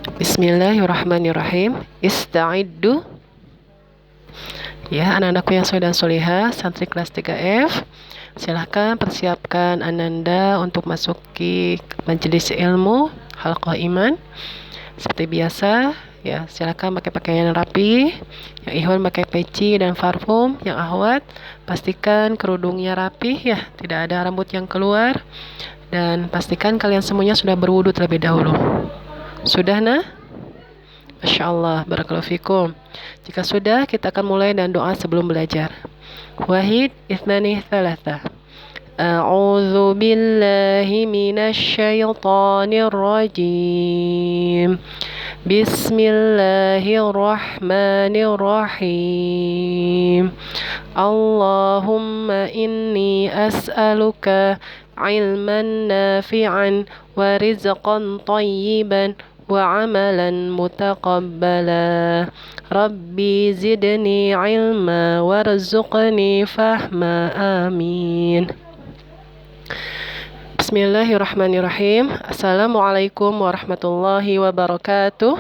Bismillahirrahmanirrahim. Ista'iddu. Ya, anak-anakku yang soleh dan solehah, santri kelas 3F, silahkan persiapkan Ananda untuk masuki majelis ilmu halaqah iman. Seperti biasa, ya silahkan pakai pakaian yang rapi. Yang ihwal pakai peci dan parfum. Yang ahwat pastikan kerudungnya rapi, ya tidak ada rambut yang keluar. Dan pastikan kalian semuanya sudah berwudu terlebih dahulu. Sudah nah? Masya Allah, barakallahu fikum. Jika sudah, kita akan mulai dan doa sebelum belajar. Wahid, ithnani, thalatha. A'udzu billahi minasy syaithanir rajim. Bismillahirrahmanirrahim. Allahumma inni as'aluka ilman nafi'an wa rizqan tayyiban wa amalan mutaqabbala. Rabbi zidni ilma warzuqni fahma. Amin. Bismillahirrahmanirrahim. Assalamualaikum warahmatullahi wabarakatuh.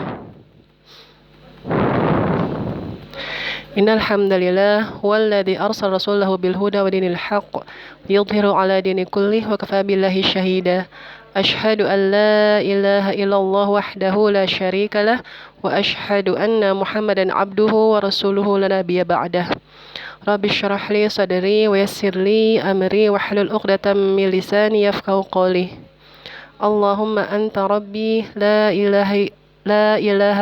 Innal hamdalillah walladzi arsala rasulahu bil huda wa dinil haqq liyudhhirahu ala dini kullih wa kafaa billahi syahida. Ashhadu an la ilaha illallah wahdahu la syarika lah wa ashhadu anna Muhammadan abduhu wa rasuluhu la nabiyya ba'dah. Rabbi syrah li sadri wa yassir li amri wahlul 'uqdatam min lisani yafqahu qawli. Allahumma anta rabbi la ilaha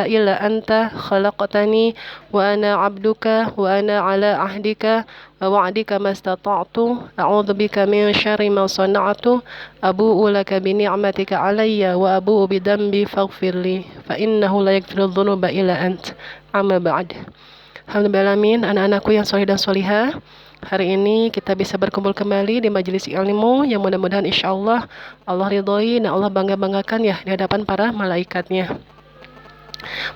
illa anta khalaqtani wa ana 'abduka wa ana 'ala ahdika wa wa'dika mastata'tu a'udzu bika min syarri ma sana'tu abu'u laka bi ni'matika 'alayya wa abu'u bi dhanbi faghfirli fa innahu la yaghfiru dzunuba illa ant. Amma ba'd. Alhamdulillah, anak-anakku yang soleh dan solihah, hari ini kita bisa berkumpul kembali di majelis ilmu yang mudah-mudahan insyaallah Allah ridhoi dan Allah bangga-banggakan ya di hadapan para malaikatnya.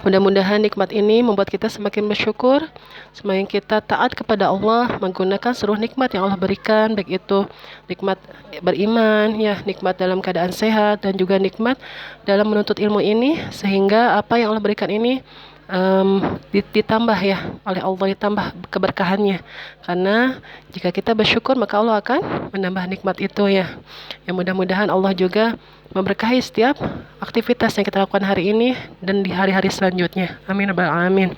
Mudah-mudahan nikmat ini membuat kita semakin bersyukur, semakin kita taat kepada Allah, menggunakan seluruh nikmat yang Allah berikan, baik itu nikmat beriman, ya nikmat dalam keadaan sehat, dan juga nikmat dalam menuntut ilmu ini, sehingga apa yang Allah berikan ini ditambah ya oleh Allah, ditambah keberkahannya. Karena jika kita bersyukur maka Allah akan menambah nikmat itu ya. Yang mudah-mudahan Allah juga memberkahi setiap aktivitas yang kita lakukan hari ini dan di hari-hari selanjutnya. Amin rabbal alamin.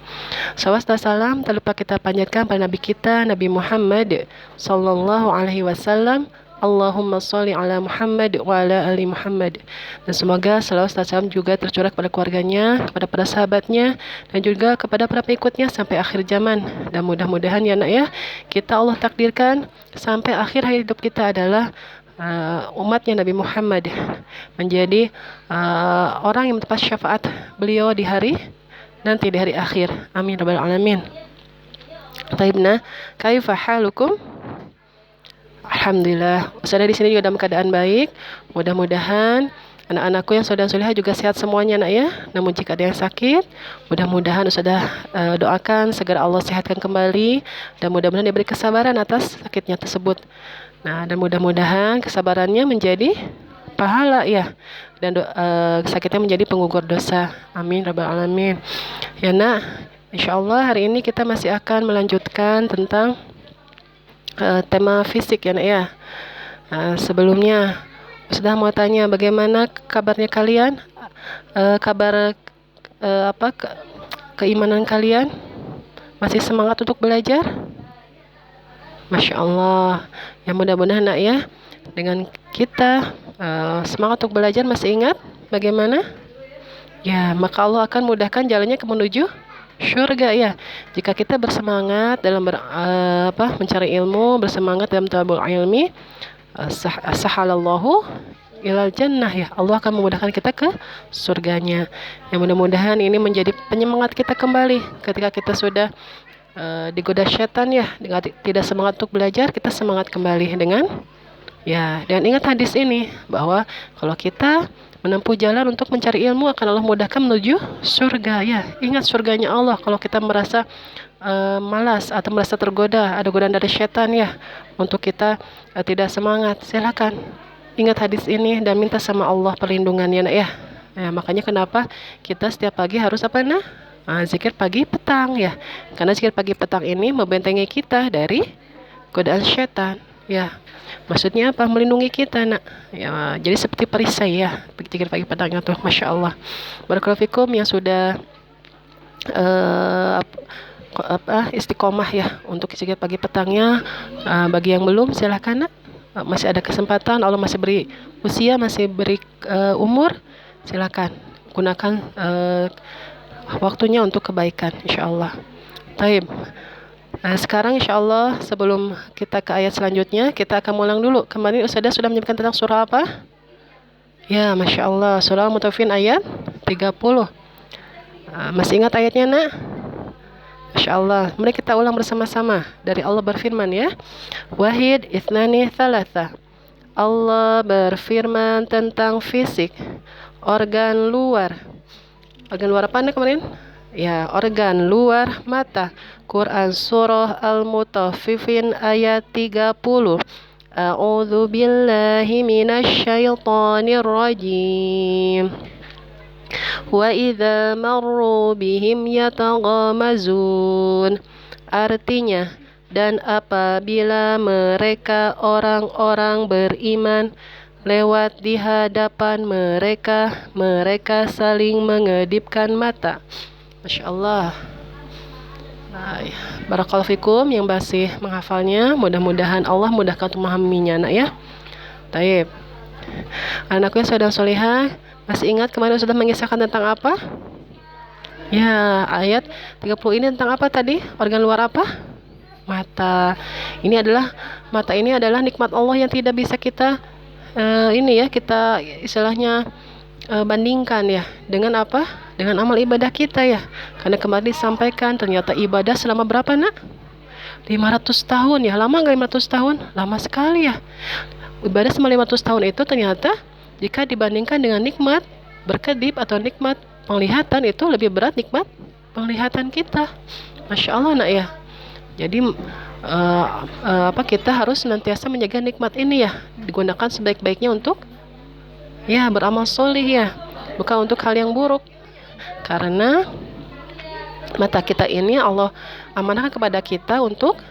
Salawat dan salam tak lupa kita panjatkan pada Nabi kita, Nabi Muhammad sallallahu alaihi wasallam. Allahumma sholli ala Muhammad wa ala ali Muhammad. Dan semoga salawat dan salam juga tercurah kepada keluarganya, kepada para sahabatnya, dan juga kepada para pengikutnya sampai akhir zaman. Dan mudah-mudahan ya nak ya, kita Allah takdirkan sampai akhir hayat hidup kita adalah umatnya Nabi Muhammad, menjadi orang yang mendapat syafaat beliau di hari nanti, di hari akhir. Amin rabbal alamin. Taibna, kaifa halukum? Alhamdulillah, Ustazah di sini juga dalam keadaan baik. Mudah-mudahan anak-anakku yang soleh dan solehah juga sehat semuanya nak ya. Namun jika ada yang sakit, mudah-mudahan Ustazah doakan segera Allah sehatkan kembali, dan mudah-mudahan diberi kesabaran atas sakitnya tersebut. Nah, dan mudah-mudahan kesabarannya menjadi pahala ya, dan sakitnya menjadi penggugur dosa. Amin rabbal alamin. Ya nak, insyaallah hari ini kita masih akan melanjutkan tentang tema fisik ya nak ya. Sebelumnya sudah mau tanya bagaimana kabarnya kalian, keimanan kalian, masih semangat untuk belajar? Masya Allah, ya mudah-mudahan nak ya, dengan kita semangat untuk belajar, masih ingat bagaimana ya, maka Allah akan mudahkan jalannya ke menuju syurga ya. Jika kita bersemangat dalam mencari ilmu, bersemangat dalam talabul ilmi, sahalallahu ilal jannah ya, Allah akan memudahkan kita ke surganya. Yang mudah-mudahan ini menjadi penyemangat kita kembali ketika kita sudah digoda setan ya, dengan tidak semangat untuk belajar, kita semangat kembali dengan ya, dan ingat hadis ini bahwa kalau kita menempuh jalan untuk mencari ilmu akan Allah mudahkan menuju surga ya. Ingat surganya Allah. Kalau kita merasa malas atau merasa tergoda, ada godaan dari setan ya, untuk kita tidak semangat, silakan ingat hadis ini dan minta sama Allah perlindungannya nak ya. Ya, makanya kenapa kita setiap pagi harus apa zikir pagi petang ya. Karena zikir pagi petang ini membentengi kita dari godaan setan. Ya, maksudnya apa? Melindungi kita nak. Ya, jadi seperti perisai ya. Zikir pagi petangnya tuh, masya Allah. Barakallahu fikum yang sudah istiqomah ya untuk zikir pagi petangnya. Bagi yang belum silahkan nak. Masih ada kesempatan, Allah masih beri usia, masih beri umur, silakan gunakan waktunya untuk kebaikan insyaallah. Taib. Sekarang insyaallah sebelum kita ke ayat selanjutnya, kita akan ulang dulu. Kemarin Ustazah sudah menyebutkan tentang surah apa? Ya, Masya Allah, surah Al-Mutaffifin ayat 30. Masih ingat ayatnya nak? Masya Allah, mari kita ulang bersama-sama. Dari Allah berfirman ya, Wahid ithnani thalatha. Allah berfirman tentang fisik, organ luar. Organ luar apa nak kemarin? Ya, organ luar mata. Quran surah Al-Mutaffifin ayat 30. A'udzu billahi minasyaitonir rajim. Wa idza marru bihim yataghamazun. Artinya, dan apabila mereka orang-orang beriman lewat di hadapan mereka, mereka saling mengedipkan mata. Masya Allah. Barakallahu fikum yang masih menghafalnya. Mudah-mudahan Allah mudahkan untuk memahaminya nak ya. Taib. Anakku yang saudara solehah, masih ingat kemarin sudah mengisahkan tentang apa? Ya, ayat 30 ini tentang apa tadi? Organ luar apa? Mata. Mata ini adalah nikmat Allah yang tidak bisa kita kita istilahnya bandingkan ya dengan apa? Dengan amal ibadah kita ya. Karena kemarin disampaikan ternyata ibadah selama berapa nak? 500 tahun ya. Lama nggak 500 tahun? Lama sekali ya. Ibadah selama 500 tahun itu ternyata jika dibandingkan dengan nikmat berkedip atau nikmat penglihatan, itu lebih berat nikmat penglihatan kita. Masya Allah nak ya. Jadi kita harus senantiasa menjaga nikmat ini ya, digunakan sebaik-baiknya untuk ya beramal soleh ya, bukan untuk hal yang buruk. Karena mata kita ini Allah amanahkan kepada kita untuk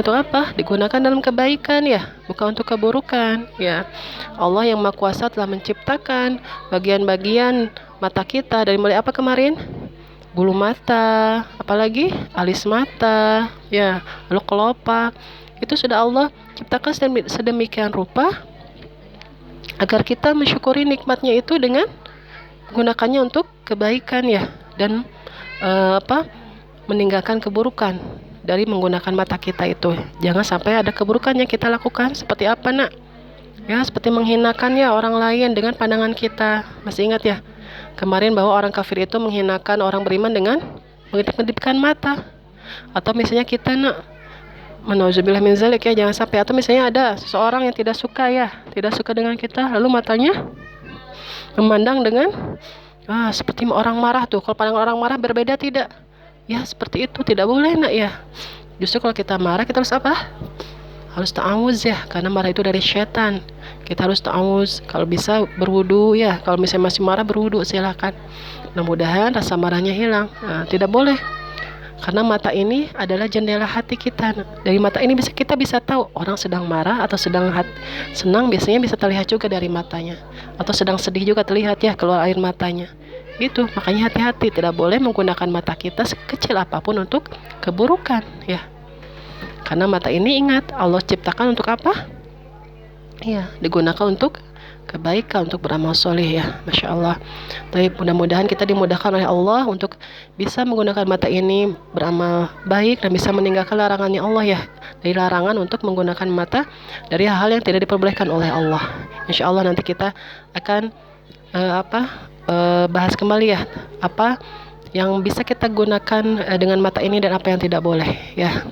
apa? Digunakan dalam kebaikan ya, bukan untuk keburukan ya. Allah yang Maha Kuasa telah menciptakan bagian-bagian mata kita dari mulai apa kemarin? Bulu mata, apalagi alis mata, ya, lalu kelopak. Itu sudah Allah ciptakan sedemikian rupa agar kita mensyukuri nikmatnya itu dengan menggunakannya untuk kebaikan ya, dan meninggalkan keburukan dari menggunakan mata kita itu. Jangan sampai ada keburukan yang kita lakukan. Seperti apa nak? Ya, seperti menghinakan ya orang lain dengan pandangan kita. Masih ingat ya kemarin bahwa orang kafir itu menghinakan orang beriman dengan mengedip-ngedipkan mata. Atau misalnya kita nak, menauzubillah min zalik ya, jangan sampai. Atau misalnya ada seseorang yang tidak suka dengan kita, lalu matanya memandang dengan seperti orang marah tuh. Kalau pandangan orang marah berbeda tidak? Ya seperti itu, tidak boleh nak ya. Justru kalau kita marah, kita harus apa? Harus ta'awuz ya, karena marah itu dari setan. Kita harus ta'awuz. Kalau bisa berwudu ya. Kalau misalnya masih marah, berwudu silahkan. Mudah-mudahan rasa marahnya hilang. Tidak boleh. Karena mata ini adalah jendela hati kita. Dari mata ini kita bisa tahu orang sedang marah atau sedang senang, biasanya bisa terlihat juga dari matanya. Atau sedang sedih juga terlihat ya, keluar air matanya. Itu makanya hati-hati, tidak boleh menggunakan mata kita sekecil apapun untuk keburukan ya. Karena mata ini ingat Allah ciptakan untuk apa? Ya, digunakan untuk kebaikan, untuk beramal soleh ya. Masya Allah. Tapi mudah-mudahan kita dimudahkan oleh Allah untuk bisa menggunakan mata ini beramal baik dan bisa meninggalkan larangannya Allah ya. Dari larangan untuk menggunakan mata dari hal-hal yang tidak diperbolehkan oleh Allah. Insya Allah nanti kita akan bahas kembali ya, apa yang bisa kita gunakan dengan mata ini dan apa yang tidak boleh ya.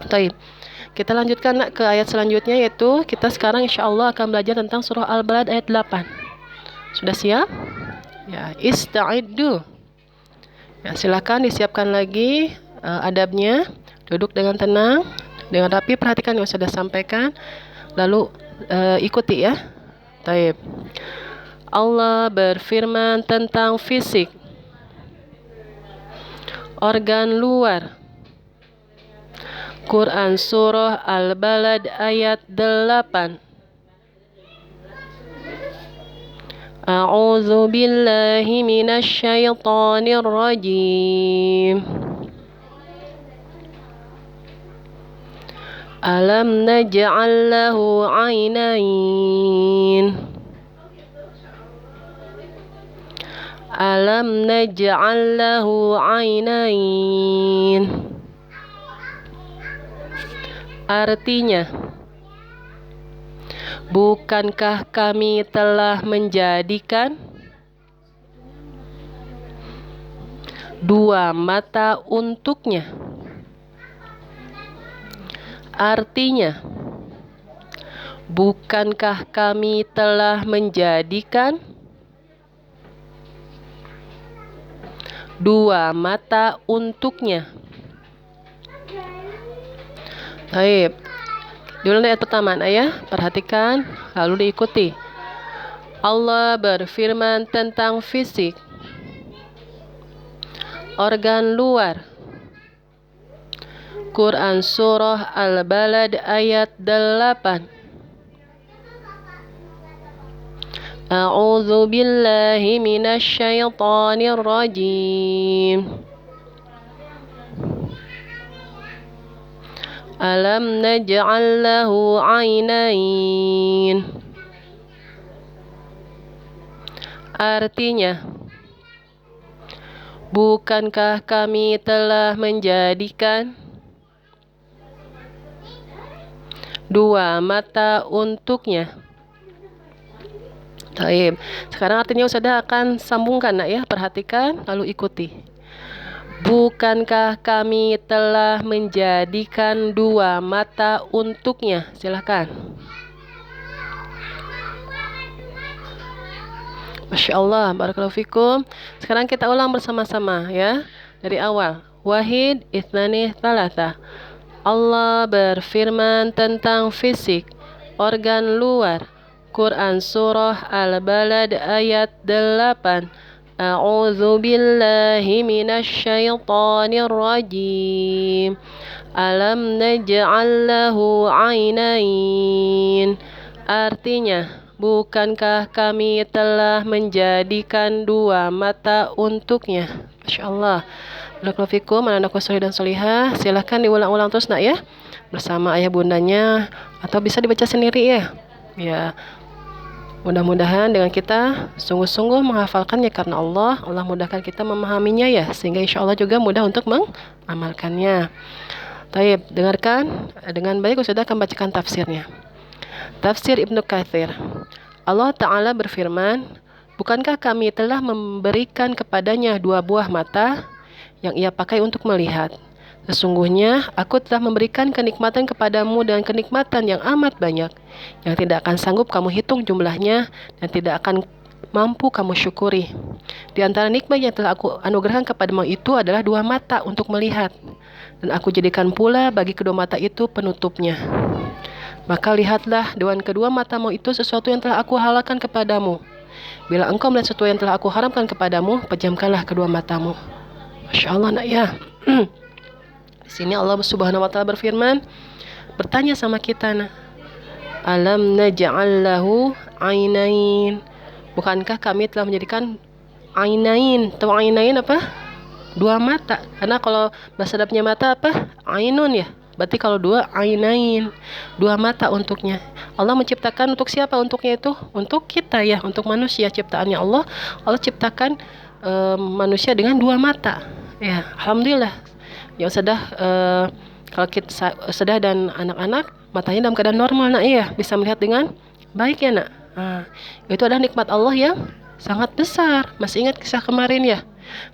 Baik, kita lanjutkan ke ayat selanjutnya, yaitu kita sekarang insya Allah akan belajar tentang surah Al-Balad ayat 8. Sudah siap? Ya, ista'iddu. Ya, silakan disiapkan lagi adabnya. Duduk dengan tenang, dengan rapi, perhatikan yang sudah sampaikan, lalu ikuti ya. Baik. Allah berfirman tentang fisik, organ luar. Quran Surah Al-Balad ayat 8. A'udzu billahi minasy syaithanir rajim. Alam naj'al lahu 'ainain. Alam naj'al lahu 'ainain. Artinya, bukankah kami telah menjadikan dua mata untuknya? Artinya, bukankah kami telah menjadikan dua mata untuknya? Baik, diulang ayat pertama ya, perhatikan lalu diikuti. Allah berfirman tentang fisik, organ luar. Quran Surah Al-Balad ayat 8. A'udzu billahi minasy syaithanir rajim. Alam naj'al lahu 'ainain. Artinya, bukankah kami telah menjadikan dua mata untuknya? Baik, sekarang artinya Ustazah akan sambungkan ya, perhatikan lalu ikuti. Bukankah kami telah menjadikan dua mata untuknya? Silakan. Masya Allah, barakallahu fikum. Sekarang kita ulang bersama-sama ya, dari awal. Wahid, ithnani, thalatha. Allah berfirman tentang fisik, organ luar. Quran Surah Al-Balad ayat 8. A'udzu billahi minasy syaithanir rajim. Alam naj'al lahu 'ainain. Artinya, bukankah kami telah menjadikan dua mata untuknya? Masya Allah. Barakallahu fikum, anak-anakku soleh dan solihah. Silahkan diulang-ulang terus nak ya, bersama ayah bundanya, atau bisa dibaca sendiri ya. Ya, mudah-mudahan dengan kita sungguh-sungguh menghafalkannya karena Allah mudahkan kita memahaminya ya, sehingga insya Allah juga mudah untuk mengamalkannya. Taib, dengarkan dengan baik, Ustazah akan bacakan tafsirnya. Tafsir Ibnu Katsir. Allah Ta'ala berfirman, bukankah kami telah memberikan kepadanya dua buah mata yang ia pakai untuk melihat? Sesungguhnya aku telah memberikan kenikmatan kepadamu dan kenikmatan yang amat banyak, yang tidak akan sanggup kamu hitung jumlahnya dan tidak akan mampu kamu syukuri. Di antara nikmat yang telah aku anugerahkan kepadamu itu adalah dua mata untuk melihat, dan aku jadikan pula bagi kedua mata itu penutupnya. Maka lihatlah dengan kedua matamu itu sesuatu yang telah aku halalkan kepadamu. Bila engkau melihat sesuatu yang telah aku haramkan kepadamu, pejamkanlah kedua matamu. Masya Allah nak ya. Di sini Allah Subhanahu wa taala berfirman, bertanya sama kita, nah, alam naj'al lahu 'ainain. Bukankah kami telah menjadikan ainain? Tahu ainain apa? Dua mata. Karena kalau bahasa Arabnya mata apa? Ainun ya. Berarti kalau dua, ainain. Dua mata untuknya. Allah menciptakan untuk siapa untuknya itu? Untuk kita ya, untuk manusia ciptaannya Allah. Allah ciptakan manusia dengan dua mata. Ya, alhamdulillah. Ya sudah, kalau kita sudah dan anak-anak matanya dalam keadaan normal nak ya, bisa melihat dengan baik ya nak. Itu adalah nikmat Allah yang sangat besar. Masih ingat kisah kemarin ya?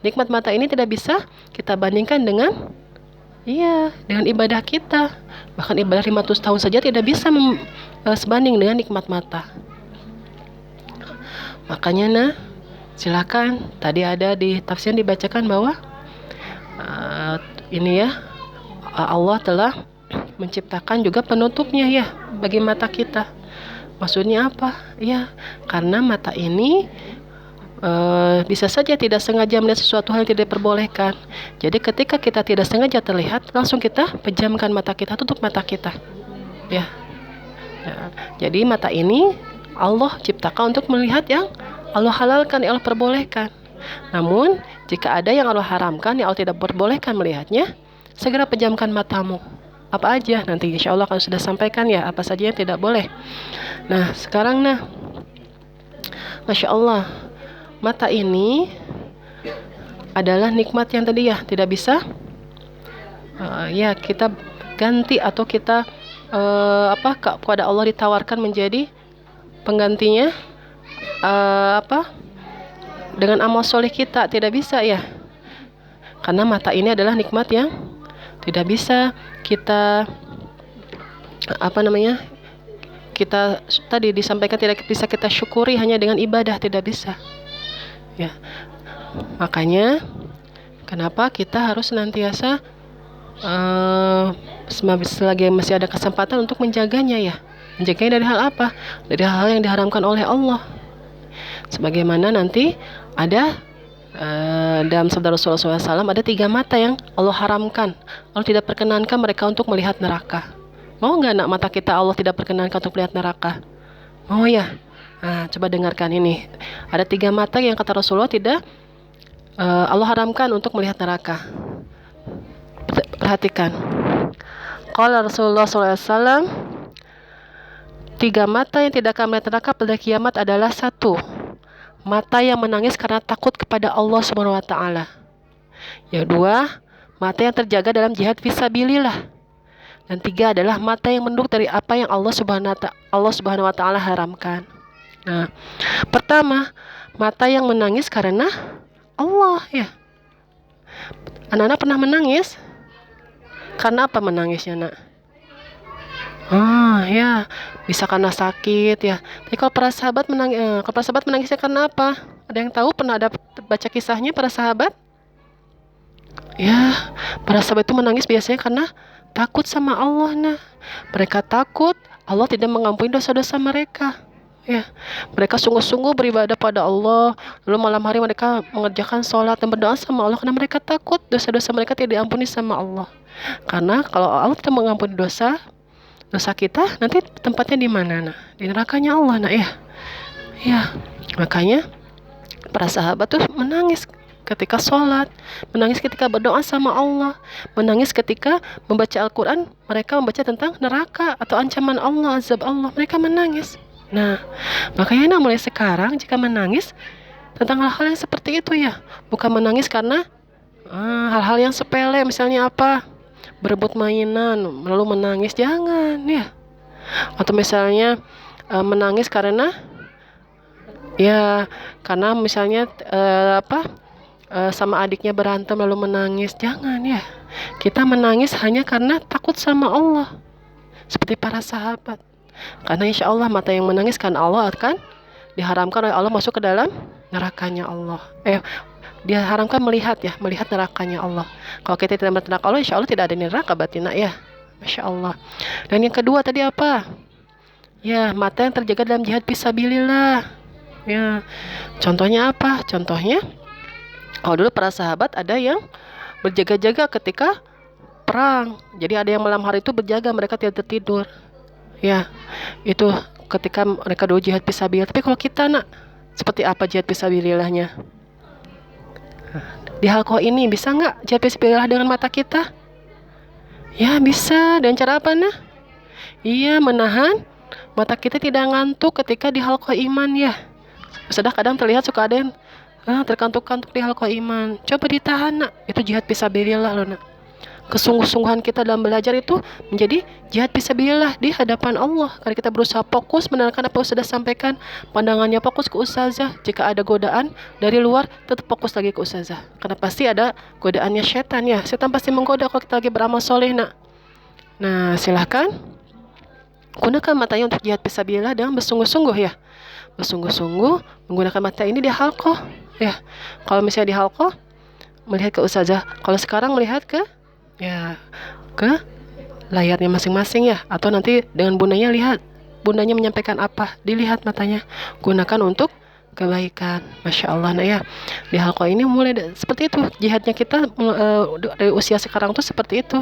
Nikmat mata ini tidak bisa kita bandingkan dengan dengan ibadah kita. Bahkan ibadah 500 tahun saja tidak bisa sebanding dengan nikmat mata. Makanya nah, silakan, tadi ada di tafsir dibacakan bahwa ini ya, Allah telah menciptakan juga penutupnya ya bagi mata kita. Maksudnya apa? Ya, karena mata ini bisa saja tidak sengaja melihat sesuatu hal yang tidak diperbolehkan. Jadi ketika kita tidak sengaja terlihat, langsung kita pejamkan mata kita, tutup mata kita. Ya. Jadi mata ini Allah ciptakan untuk melihat yang Allah halalkan, yang Allah perbolehkan. Namun jika ada yang Allah haramkan, yang Allah tidak perbolehkan melihatnya, segera pejamkan matamu. Apa aja nanti insya Allah akan sudah sampaikan ya, apa saja yang tidak boleh. Nah sekarang Masya Allah, mata ini adalah nikmat yang tadi ya tidak bisa ya kita ganti atau kita kepada Allah ditawarkan menjadi penggantinya dengan amal soleh kita, tidak bisa ya, karena mata ini adalah nikmat yang tidak bisa kita kita tadi disampaikan tidak bisa kita syukuri hanya dengan ibadah, tidak bisa ya. Makanya kenapa kita harus senantiasa selagi masih ada kesempatan untuk menjaganya ya. Menjaganya dari hal apa? Dari hal yang diharamkan oleh Allah. Sebagaimana nanti ada dalam sabda Rasulullah SAW, ada 3 mata yang Allah haramkan. Allah tidak perkenankan mereka untuk melihat neraka. Mau nggak nak mata kita Allah tidak perkenankan untuk melihat neraka? Mau ya? Nah, coba dengarkan ini. Ada 3 mata yang kata Rasulullah tidak Allah haramkan untuk melihat neraka. Perhatikan. Qala Rasulullah SAW, 3 mata yang tidak akan melihat neraka pada kiamat adalah 1. Mata yang menangis karena takut kepada Allah Subhanahu wa taala. Yang 2, mata yang terjaga dalam jihad fisabilillah. Dan 3 adalah mata yang menunduk dari apa yang Allah Subhanahu wa taala haramkan. Nah, pertama, mata yang menangis karena Allah ya. Anak-anak pernah menangis? Karena apa menangisnya, Nak? Ya, bisa karena sakit ya. Tapi kalau para sahabat menangisnya karena apa? Ada yang tahu, pernah ada baca kisahnya para sahabat? Ya, para sahabat itu menangis biasanya karena takut sama Allah. Nah, mereka takut Allah tidak mengampuni dosa-dosa mereka. Ya, mereka sungguh-sungguh beribadah pada Allah. Lalu malam hari mereka mengerjakan sholat dan berdoa sama Allah karena mereka takut dosa-dosa mereka tidak diampuni sama Allah. Karena kalau Allah tidak mengampuni dosa kita, nanti tempatnya di mana? Nah, di nerakanya Allah, ya. Ya, makanya para sahabat tuh menangis ketika sholat, menangis ketika berdoa sama Allah, menangis ketika membaca Al-Quran. Mereka membaca tentang neraka atau ancaman Allah, azab Allah, mereka menangis. Nah, makanya mulai sekarang jika menangis tentang hal-hal yang seperti itu ya, bukan menangis karena hal-hal yang sepele, misalnya apa, berebut mainan lalu menangis, jangan ya. Atau misalnya menangis karena misalnya sama adiknya berantem lalu menangis, jangan ya. Kita menangis hanya karena takut sama Allah, seperti para sahabat. Karena insya Allah mata yang menangis kan Allah akan diharamkan oleh Allah masuk ke dalam nerakanya Allah. Diharamkan melihat nerakanya Allah. Kalau kita tidak melihat neraka Allah, insya Allah tidak ada neraka batin ya. Masya Allah. Dan yang kedua tadi apa? Ya, mata yang terjaga dalam jihad fisabilillah. Ya, contohnya apa? Contohnya, kalau dulu para sahabat ada yang berjaga-jaga ketika perang. Jadi ada yang malam hari itu berjaga, mereka tidak tertidur. Ya, itu ketika mereka dulu jihad fisabilillah. Tapi kalau kita seperti apa jihad fisabilillahnya? Di halqah ini bisa nggak jihad fisabilillah dengan mata kita? Ya bisa. Dan cara apa Iya, menahan mata kita tidak ngantuk ketika di halqah iman ya. Sudah kadang terlihat suka ada yang terkantuk-kantuk di halqah iman. Coba ditahan itu jihad fisabilillah loh Kesungguh-sungguhan kita dalam belajar itu menjadi jihad fisabilillah di hadapan Allah. Karena kita berusaha fokus mendengarkan apa yang sudah sampaikan, pandangannya fokus ke ustazah. Jika ada godaan dari luar, tetap fokus lagi ke ustazah. Karena pasti ada godaannya setan ya. Setan pasti menggoda kalau kita lagi beramal soleh Nah, silahkan gunakan matanya untuk jihad fisabilillah dengan bersungguh-sungguh ya. Bersungguh-sungguh menggunakan mata ini di halqah ya. Kalau misalnya di halqah melihat ke ustazah, kalau sekarang melihat ke layarnya masing-masing ya, atau nanti dengan bundanya lihat bundanya menyampaikan apa, dilihat matanya, gunakan untuk kebaikan. Masya Allah, nah ya, di halqa ini mulai seperti itu jihadnya kita dari usia sekarang tuh seperti itu.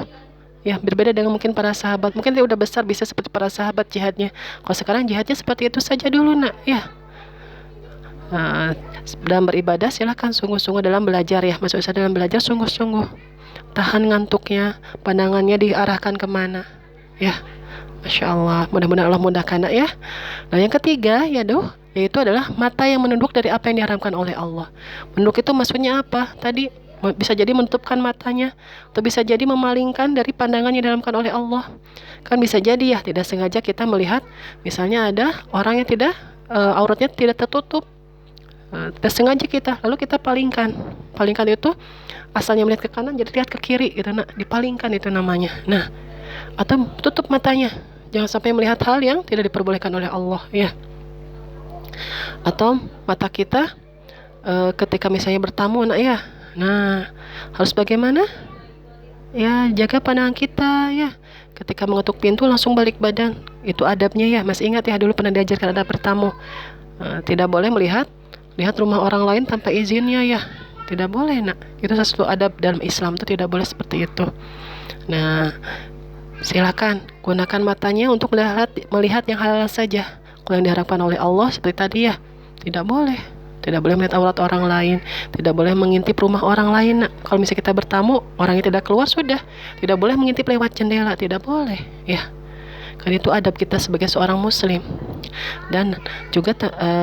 Ya, berbeda dengan mungkin para sahabat. Mungkin dia udah besar bisa seperti para sahabat jihadnya. Kalau sekarang jihadnya seperti itu saja dulu, nak. Ya. Dalam beribadah silahkan sungguh-sungguh, dalam belajar ya. Maksud saya dalam belajar sungguh-sungguh. Tahan ngantuknya, pandangannya diarahkan kemana. Ya. Masya Allah. Mudah-mudahan Allah mudahkan, nak, ya. Nah, yang ketiga ya yaitu adalah mata yang menunduk dari apa yang diharamkan oleh Allah. Menunduk itu maksudnya apa? Tadi bisa jadi menutupkan matanya, atau bisa jadi memalingkan dari pandangan yang diharamkan oleh Allah. Kan bisa jadi ya, tidak sengaja kita melihat misalnya ada orang yang tidak auratnya tidak tertutup, tidak sengaja kita, lalu kita palingkan itu asalnya melihat ke kanan jadi lihat ke kiri gitu, nah dipalingkan itu namanya. Nah, atau tutup matanya, jangan sampai melihat hal yang tidak diperbolehkan oleh Allah ya. Atau mata kita ketika misalnya bertamu, nak ya, nah harus bagaimana ya, jaga pandangan kita ya. Ketika mengetuk pintu langsung balik badan, itu adabnya ya. Masih ingat ya, dulu pernah diajarkan adab bertamu, tidak boleh melihat rumah orang lain tanpa izinnya ya, tidak boleh, nak. Itu satu adab dalam Islam, itu tidak boleh seperti itu. Nah, silakan gunakan matanya untuk melihat yang halal saja. Kalau yang diharapkan oleh Allah seperti tadi ya, tidak boleh melihat aurat orang lain, tidak boleh mengintip rumah orang lain, nak. Kalau misalnya kita bertamu, orangnya tidak keluar, sudah tidak boleh mengintip lewat jendela, tidak boleh ya. Kan itu adab kita sebagai seorang muslim. Dan juga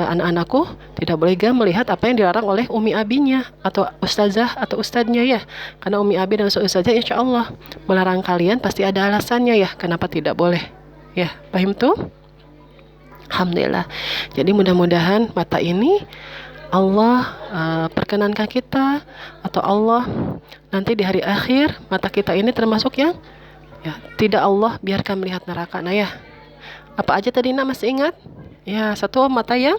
anak-anakku tidak boleh melihat apa yang dilarang oleh umi abinya atau ustazah atau ustadznya ya. Karena umi abi dan ustazah insya Allah melarang kalian pasti ada alasannya ya, kenapa tidak boleh ya. Paham tuh? Alhamdulillah. Jadi mudah-mudahan mata ini Allah perkenankan kita, atau Allah nanti di hari akhir mata kita ini termasuk yang ya tidak Allah biarkan melihat neraka. Nah ya, apa aja tadi, nak masih ingat? Ya, satu, mata yang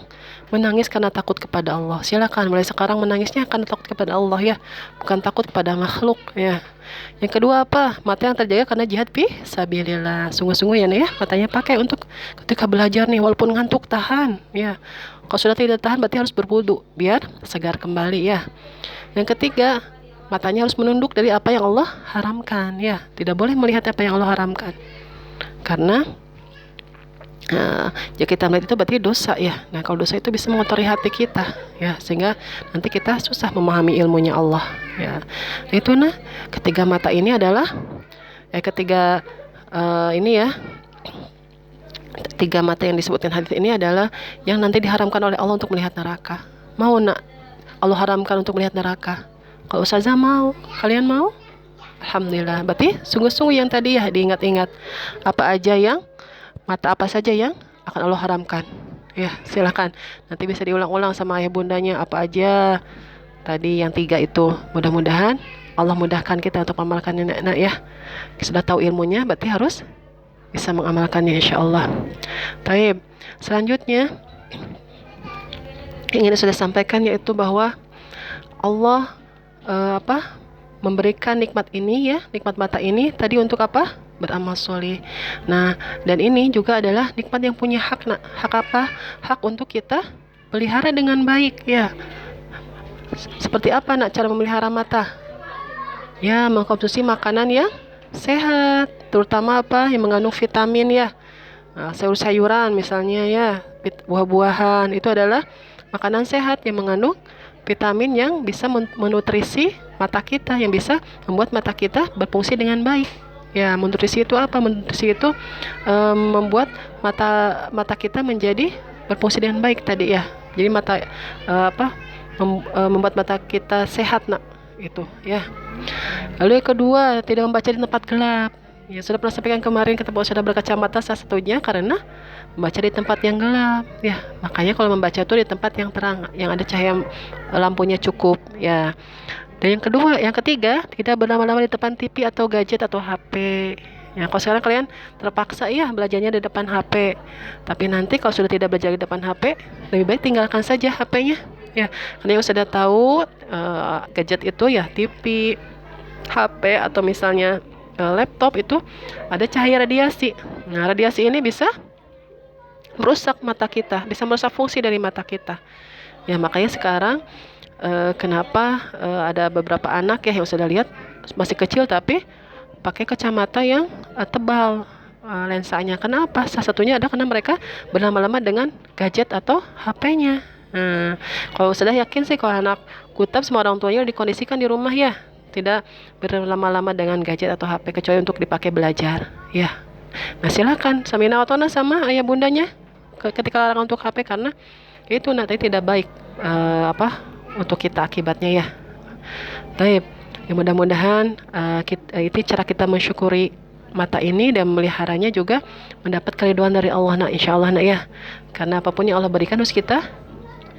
menangis karena takut kepada Allah. Silakan mulai sekarang menangisnya karena takut kepada Allah ya, bukan takut kepada makhluk ya. Yang kedua apa? Mata yang terjaga karena jihad fi sabilillah. Sungguh-sungguh ya, nih ya, matanya pakai untuk ketika belajar nih, walaupun ngantuk tahan ya. Kalau sudah tidak tahan berarti harus berwudu biar segar kembali ya. Yang ketiga, matanya harus menunduk dari apa yang Allah haramkan ya. Tidak boleh melihat apa yang Allah haramkan. Karena jika kita melihat itu berarti dosa ya. Nah, kalau dosa itu bisa mengotori hati kita ya, sehingga nanti kita susah memahami ilmunya Allah ya. Nah, itu ketiga mata ini adalah tiga mata yang disebutkan hadis ini adalah yang nanti diharamkan oleh Allah untuk melihat neraka. Mau, nak, Allah haramkan untuk melihat neraka? Kalau ustazah mau, kalian mau? Alhamdulillah. Berarti sungguh-sungguh yang tadi ya diingat-ingat, mata apa saja yang akan Allah haramkan ya. Silakan nanti bisa diulang-ulang sama ayah bundanya apa aja tadi yang 3 itu. Mudah-mudahan Allah mudahkan kita untuk mengamalkannya, nak ya. Sudah tahu ilmunya berarti harus bisa mengamalkannya insyaallah. Baik, selanjutnya ingin sudah sampaikan yaitu bahwa Allah memberikan nikmat ini ya, nikmat mata ini tadi untuk apa? Beramal soleh. Nah, dan ini juga adalah nikmat yang punya hak, nak. Hak apa? Hak untuk kita pelihara dengan baik ya. Seperti apa, nak, cara memelihara mata? Ya, mengkonsumsi makanan yang sehat, terutama apa yang mengandung vitamin ya. Sayur-sayuran misalnya ya, buah-buahan itu adalah makanan sehat yang mengandung vitamin yang bisa menutrisi mata kita, yang bisa membuat mata kita berfungsi dengan baik. Ya, menutrisi itu apa? Menutrisi itu membuat mata kita menjadi berfungsi dengan baik tadi ya. Jadi membuat mata kita sehat, nak, itu ya. Lalu yang kedua, tidak membaca di tempat gelap. Ya, sudah pernah sampaikan kemarin, kita sudah berkacamata salah satunya karena membaca di tempat yang gelap ya. Makanya kalau membaca itu di tempat yang terang, yang ada cahaya lampunya cukup ya. Dan yang ketiga, tidak berlama-lama di depan TV atau gadget atau HP. Ya, kalau sekarang kalian terpaksa ya belajarnya di depan HP. Tapi nanti kalau sudah tidak belajar di depan HP, lebih baik tinggalkan saja HP-nya. Ya, karena yang sudah tahu gadget itu ya TV, HP atau misalnya laptop itu ada cahaya radiasi. Nah, radiasi ini bisa merusak mata kita, bisa merusak fungsi dari mata kita. Ya makanya sekarang kenapa ada beberapa anak ya yang sudah lihat masih kecil tapi pakai kacamata yang tebal lensanya. Kenapa? Salah satunya ada karena mereka berlama-lama dengan gadget atau HP-nya. Nah, kalau sudah yakin sih kalau anak kutab semua orang tuanya dikondisikan di rumah ya, tidak berlama-lama dengan gadget atau HP kecuali untuk dipakai belajar. Ya, nah silakan samina watona sama ayah bundanya ketika larang untuk HP karena itu nanti tidak baik untuk kita akibatnya ya. Baik, ya mudah-mudahan itu cara kita mensyukuri mata ini dan meliharanya juga mendapat keriduan dari Allah nak, insya Allah nak ya. Karena apapun yang Allah berikan harus kita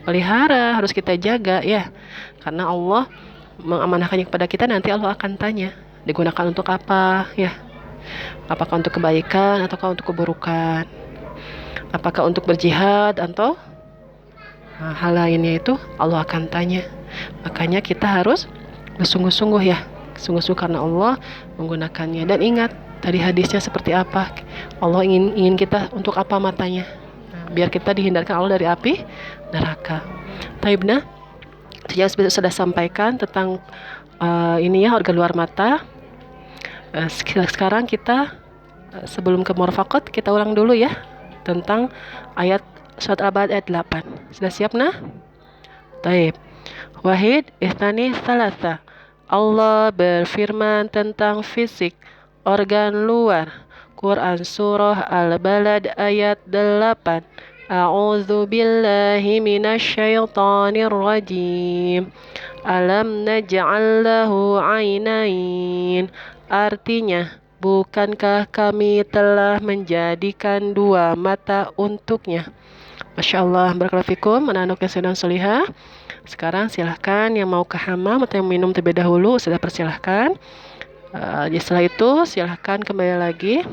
pelihara, harus kita jaga ya. Karena Allah mengamanahkannya kepada kita, nanti Allah akan tanya digunakan untuk apa ya. Apakah untuk kebaikan ataukah untuk keburukan? Apakah untuk berjihad atau hal lainnya, itu Allah akan tanya. Makanya kita harus bersungguh-sungguh ya, sungguh-sungguh karena Allah menggunakannya. Dan ingat tadi hadisnya seperti apa, Allah ingin kita untuk apa matanya, biar kita dihindarkan Allah dari api neraka. Taibna, saya sudah sampaikan tentang ini ya, organ luar mata. Sekarang kita sebelum ke murafaqat kita ulang dulu ya tentang ayat surat Al-Balad ayat 8. Sudah siap nah? Taib. Wahid Istani Salasa. Allah berfirman tentang fisik organ luar. Quran surah Al-Balad ayat 8. A'udzu billahi minasyaitonir rajim. Alam naj'al lahu 'ainain. Artinya, bukankah kami telah menjadikan dua mata untuknya? Masya Allah, barakallahu fikum, anak-anak yang sedang solihah. Sekarang silahkan yang mau ke hammam atau yang minum terlebih dahulu, sudah persilahkan. Setelah itu silahkan kembali lagi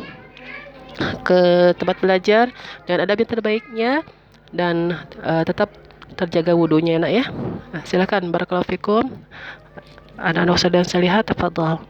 ke tempat belajar dan adab yang terbaiknya, dan tetap terjaga wudunya nak ya. Nah, silahkan, barakallahu fikum, anak-anak sedang solihah, tafadhal.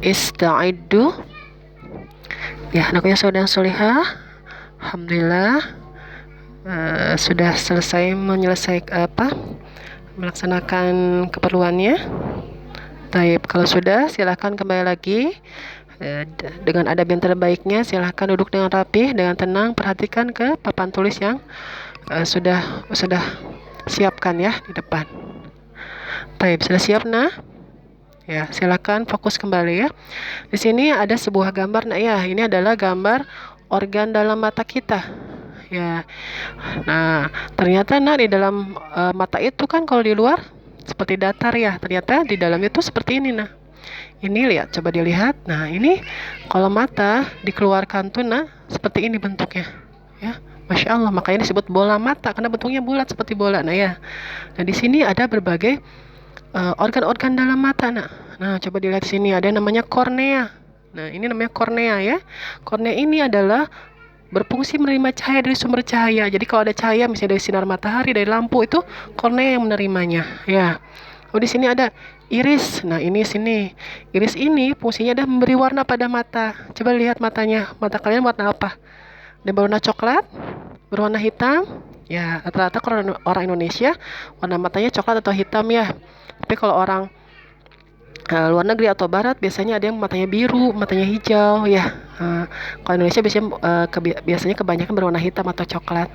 Ista'iddu. Ya, anaknya sudah solihah, alhamdulillah, sudah selesai melaksanakan keperluannya. Taib, kalau sudah silahkan kembali lagi dengan adab yang terbaiknya. Silahkan duduk dengan rapih, dengan tenang, perhatikan ke papan tulis yang sudah siapkan ya di depan. Taib, sudah siap nah? Ya, silakan fokus kembali ya. Di sini ada sebuah gambar, nah ya, ini adalah gambar organ dalam mata kita. Ya. Nah, ternyata nah di dalam mata itu kan kalau di luar seperti datar ya, ternyata di dalam itu seperti ini nah. Ini lihat, coba dilihat. Nah, ini kalau mata dikeluarkan tuh nah seperti ini bentuknya. Ya. Masya Allah, makanya disebut bola mata karena bentuknya bulat seperti bola. Nah ya, nah di sini ada berbagai organ-organ dalam mata. Nah, coba dilihat sini ada namanya kornea. Nah, ini namanya kornea ya. Kornea ini adalah berfungsi menerima cahaya dari sumber cahaya. Jadi kalau ada cahaya misalnya dari sinar matahari, dari lampu, itu kornea yang menerimanya. Ya. Oh, di sini ada iris. Nah, ini sini. Iris ini fungsinya adalah memberi warna pada mata. Coba lihat matanya. Mata kalian warna apa? Ada berwarna coklat, berwarna hitam. Ya, rata-rata kalau orang Indonesia warna matanya coklat atau hitam ya. Tapi kalau orang luar negeri atau barat biasanya ada yang matanya biru, matanya hijau ya. Kalau Indonesia biasanya kebanyakan berwarna hitam atau coklat.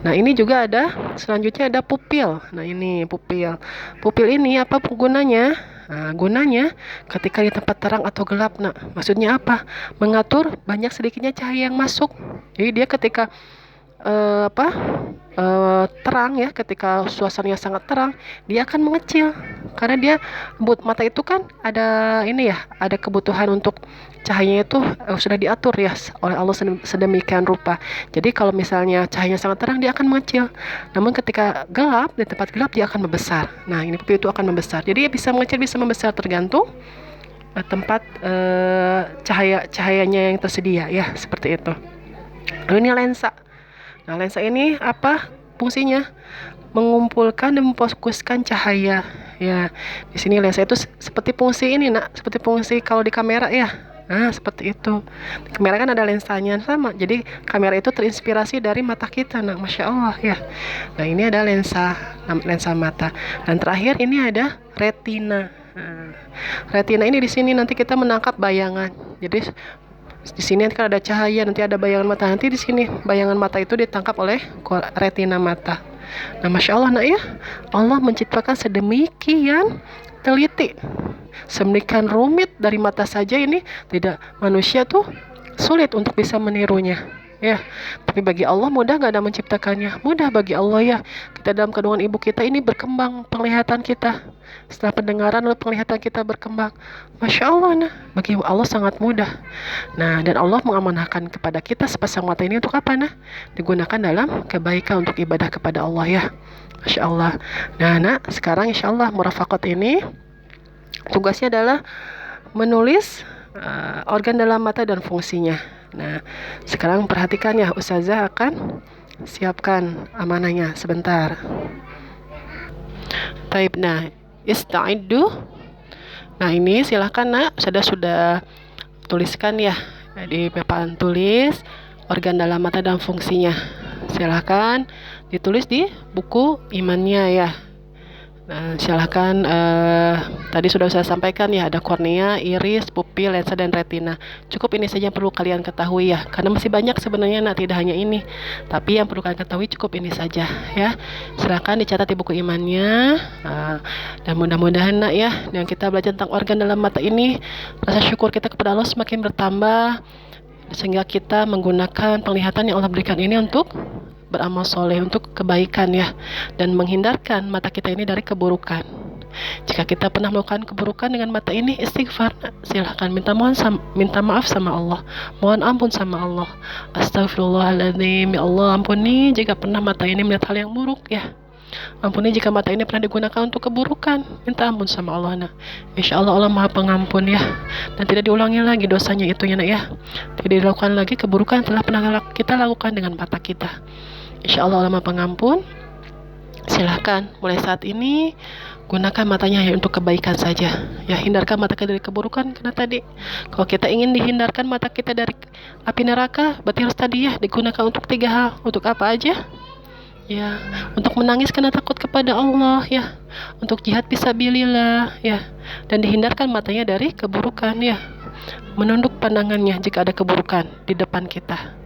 Nah, ini juga ada, selanjutnya ada pupil. Nah, ini pupil. Pupil ini apa gunanya? Nah, gunanya ketika di tempat terang atau gelap. Nah, maksudnya apa? Mengatur banyak sedikitnya cahaya yang masuk. Jadi dia ketika terang ya, ketika suasananya sangat terang, dia akan mengecil karena dia mata itu kan ada ini ya, ada kebutuhan untuk cahayanya itu sudah diatur ya oleh Allah sedemikian rupa. Jadi kalau misalnya cahayanya sangat terang, dia akan mengecil. Namun ketika gelap, di tempat gelap dia akan membesar. Nah, ini pupil itu akan membesar. Jadi dia bisa mengecil, bisa membesar tergantung tempat cahayanya yang tersedia ya, seperti itu. Lalu ini lensa. Nah, lensa ini apa fungsinya? Mengumpulkan dan memfokuskan cahaya. Ya, di sini lensa itu seperti fungsi ini, seperti fungsi kalau di kamera ya. Nah, seperti itu. Di kamera kan ada lensanya sama. Jadi kamera itu terinspirasi dari mata kita. Nah, Masya Allah ya. Nah, ini ada lensa mata. Dan terakhir ini ada retina. Nah, retina ini di sini nanti kita menangkap bayangan. Jadi di sini kan ada cahaya, nanti ada bayangan mata. Nanti di sini bayangan mata itu ditangkap oleh retina mata. Nah, Masya Allah ya, Allah menciptakan sedemikian teliti, sedemikian rumit dari mata saja ini tidak, manusia tuh sulit untuk bisa menirunya. Ya, tapi bagi Allah mudah nggak ada menciptakannya? Mudah bagi Allah ya. Kita dalam kandungan ibu kita ini berkembang penglihatan kita. Setelah pendengaran lalu penglihatan kita berkembang. Masya Allah, nah bagi Allah sangat mudah. Nah, dan Allah mengamanahkan kepada kita sepasang mata ini untuk apa? Nah, digunakan dalam kebaikan untuk ibadah kepada Allah ya. Masya Allah. Nah, sekarang insya Allah murafaqat ini tugasnya adalah menulis organ dalam mata dan fungsinya. Nah, sekarang perhatikan ya, Ustazah akan siapkan amanahnya sebentar. Taib, nah, ista'iddu. Nah, ini silahkan nak, sudah tuliskan ya di papan tulis organ dalam mata dan fungsinya. Silahkan ditulis di buku imannya ya. Nah, silahkan tadi sudah saya sampaikan ya, ada kornea, iris, pupil, lensa, dan retina. Cukup ini saja yang perlu kalian ketahui ya, karena masih banyak sebenarnya tidak hanya ini, tapi yang perlu kalian ketahui cukup ini saja ya. Silahkan dicatat di buku imannya. Dan mudah-mudahan ya, yang kita belajar tentang organ dalam mata ini, rasa syukur kita kepada Allah semakin bertambah, sehingga kita menggunakan penglihatan yang Allah berikan ini untuk beramal soleh, untuk kebaikan ya, dan menghindarkan mata kita ini dari keburukan. Jika kita pernah melakukan keburukan dengan mata ini, istighfar, silahkan minta maaf sama Allah, mohon ampun sama Allah. Astagfirullahaladzim, ya Allah ampuni jika pernah mata ini melihat hal yang buruk ya. Ampuni jika mata ini pernah digunakan untuk keburukan, minta ampun sama Allah. Nah, insya Allah Allah maha pengampun ya, dan tidak diulangi lagi dosanya itu ya nak ya. Tidak dilakukan lagi keburukan yang telah pernah kita lakukan dengan mata kita. Insya Allah Allah maha pengampun. Silahkan mulai saat ini gunakan matanya ya untuk kebaikan saja ya, hindarkan mata kita dari keburukan. Karena tadi kalau kita ingin dihindarkan mata kita dari api neraka, berarti harus tadi ya digunakan untuk 3 hal. Untuk apa aja? Ya, untuk menangis karena takut kepada Allah ya, untuk jihad fisabilillah ya, dan dihindarkan matanya dari keburukan ya, menunduk pandangannya jika ada keburukan di depan kita.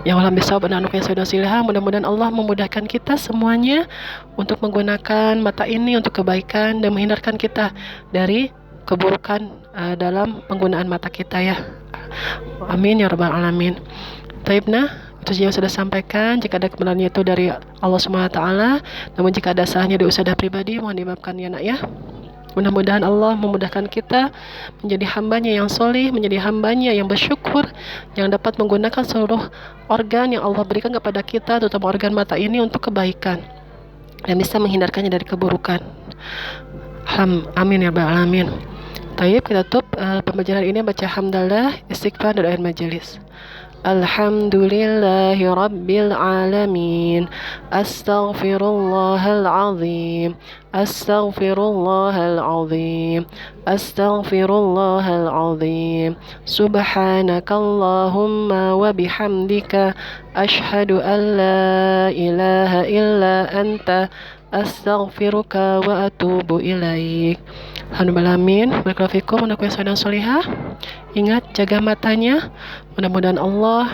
Ya Allah bisa benarnya sudah silah. Mudah-mudahan Allah memudahkan kita semuanya untuk menggunakan mata ini untuk kebaikan dan menghindarkan kita dari keburukan dalam penggunaan mata kita ya. Amin ya rabbal alamin. Taibna, itu yang sudah sampaikan. Jika ada kebenarannya itu dari Allah SWT, namun jika ada salahnya dari usaha pribadi mohon dimaafkan ya nak ya. Mudah-mudahan Allah memudahkan kita menjadi hambanya yang soleh, menjadi hambanya yang bersyukur, yang dapat menggunakan seluruh organ yang Allah berikan kepada kita, terutama organ mata ini untuk kebaikan dan bisa menghindarkannya dari keburukan. Amin ya rabbal alamin. Taib, kita tutup pembelajaran ini baca hamdalah, istighfar, dan doa majelis. Alhamdulillahi Rabbil Alamin. Astaghfirullahal azim. Astaghfirullahal azim. Astaghfirullahal azim. Subhanakallahumma wa bihamdika ashhadu an la ilaha illa anta astaghfiruka wa atubu ilaik. Alhamdulillah, barakallahu fikum, anak yang solihah. Ingat, jaga matanya. Mudah-mudahan Allah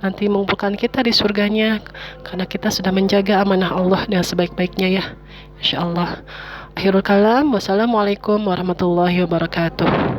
nanti mengumpulkan kita di surganya karena kita sudah menjaga amanah Allah dengan sebaik-baiknya ya, insyaallah. Akhirul kalam, wassalamualaikum warahmatullahi wabarakatuh.